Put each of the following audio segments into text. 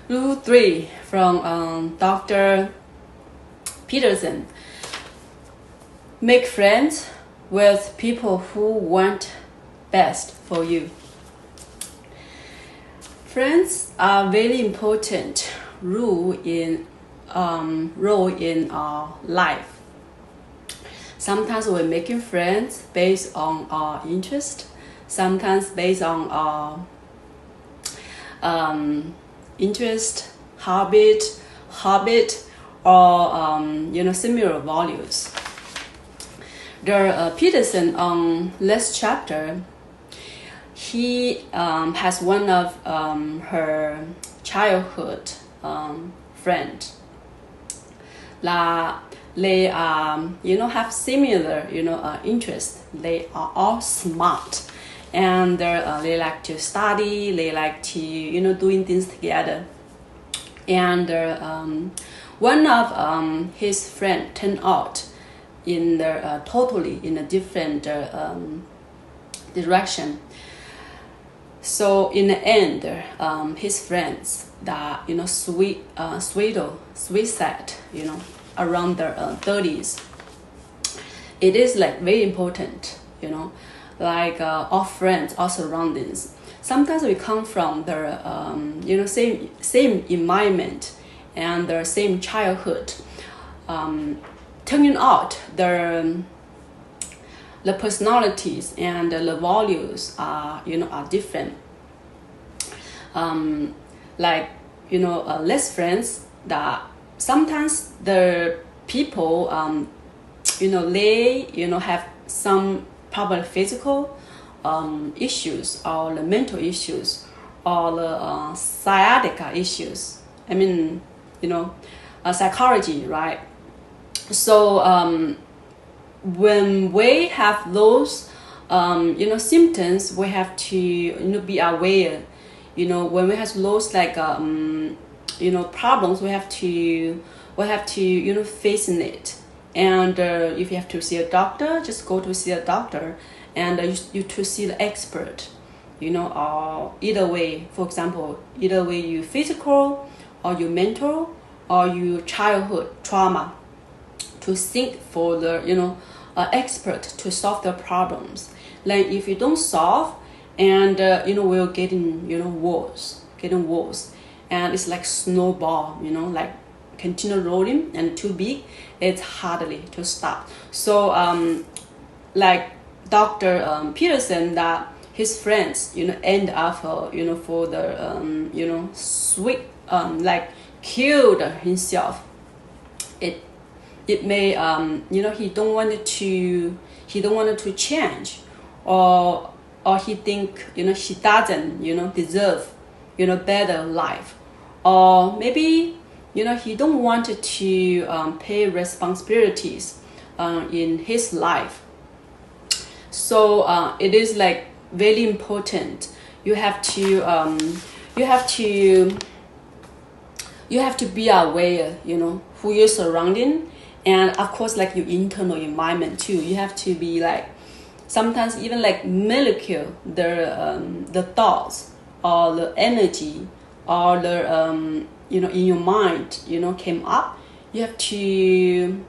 Rule 3 from Dr. Peterson. Make friends with people who want best for you. Friends are very important role in our life. Sometimes we're making friends based on our interest, sometimes based on our interest, habit, or similar values. The Peterson on last chapter, he has one of her childhood friend. They have similar interests. They are all smart, and they like to study. They like to doing things together. And one of his friend turned out in totally in a different direction. So in the end, his friends that suicide, around their 30s. It is like very important, like our friends, our surroundings. Sometimes we come from the same environment and the same childhood. Turning out the personalities and the values are different. Less friends that sometimes the people they have some probably physical issues or the mental issues or the sciatica issues. I mean psychology, right? So when we have those symptoms, we have to be aware. When we have those problems, we have to facing it. And if you have to see a doctor, just go to see a doctor, and you to see the expert. Or either way, for example, either way you physical or you mental or you childhood trauma, to seek for the expert to solve the problems. Like if you don't solve, and we're getting worse, and it's like snowball, like continue rolling and too big, it's hardly to stop. So like Dr. Peterson, that his friends end up for the sweet killed himself. It may he don't want to change, or he think he doesn't deserve better life, or maybe he don't want to pay responsibilities in his life. So it is like very important. You have to be aware who you're surrounding. And of course, like your internal environment too. You have to be like, sometimes even like molecule the thoughts or the energy or the in your mind came up. You have to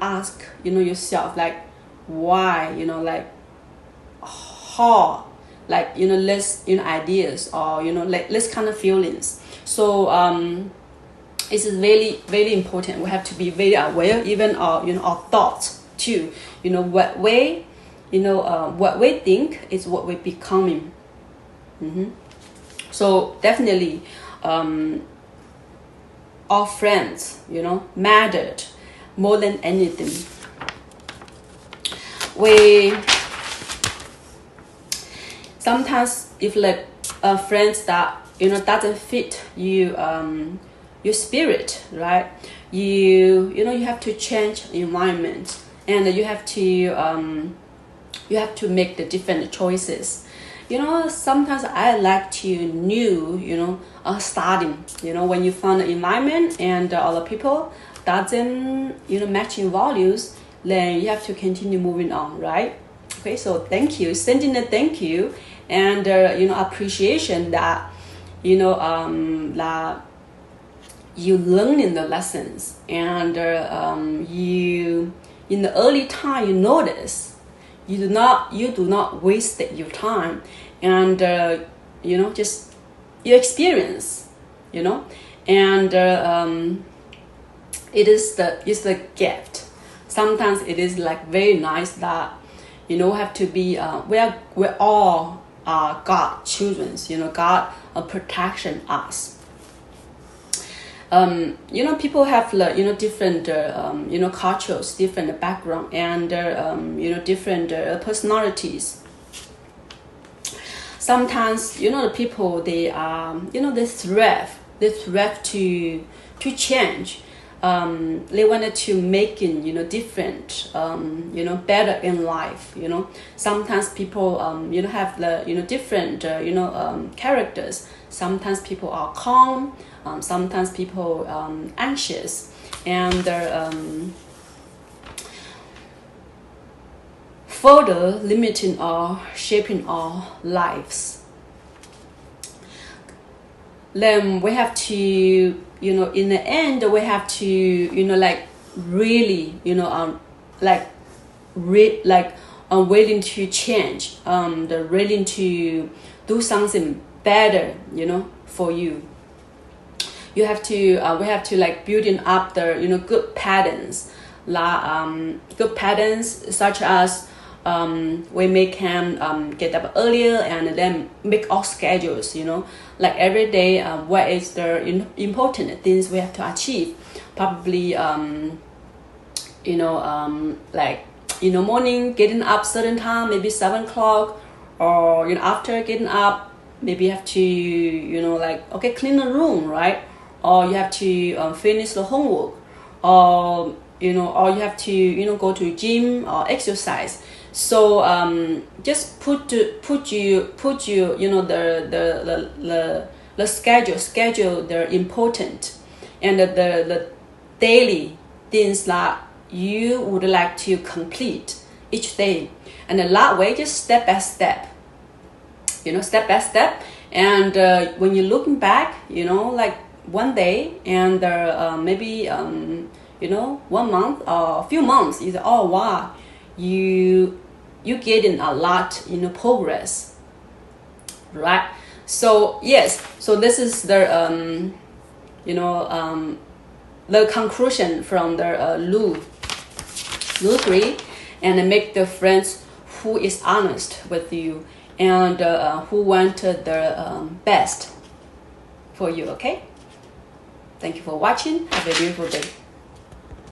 ask yourself, like why, how, less ideas or less kind of feelings. So it's really, very important. We have to be very aware, even our thoughts too. What we think is what we're becoming. So definitely, our friends, mattered more than anything. We sometimes, if friends that doesn't fit you, your spirit, right? You have to change environment, and you have to make the different choices. Sometimes I like to starting. When you find an environment and other people doesn't matching values, then you have to continue moving on, right? Okay, so thank you, sending a thank you and appreciation that that you learning the lessons, and you in the early time you notice you do not waste your time, and just you experience, and it's the gift. Sometimes it is like very nice that have to be we're all God children. God protection us. People have different cultures, different background, and different personalities. Sometimes the people they thrive to change. They wanted to make it different, better in life. Sometimes people have the different characters. Sometimes people are calm. Sometimes people anxious, and further limiting or shaping our lives. Then we have to, in the end, we have to, really, willing to change, willing to do something better, for you. We have to building up the good patterns, good patterns such as we can get up earlier and then make our schedules. Every day, what is the important things we have to achieve? Probably morning getting up certain time, maybe 7 o'clock, or after getting up, maybe you have to clean the room, right? Or you have to finish the homework, or or you have to go to gym or exercise. So just put the schedule the important and the daily things that you would like to complete each day, and that way just step by step, and when you're looking back, one day and maybe 1 month or a few months, you say, oh wow, you getting a lot progress, right? So yes, so this is the the conclusion from the Lu 3, and make the friends who is honest with you and who want the best for you. Okay, thank you for watching. Have a beautiful day.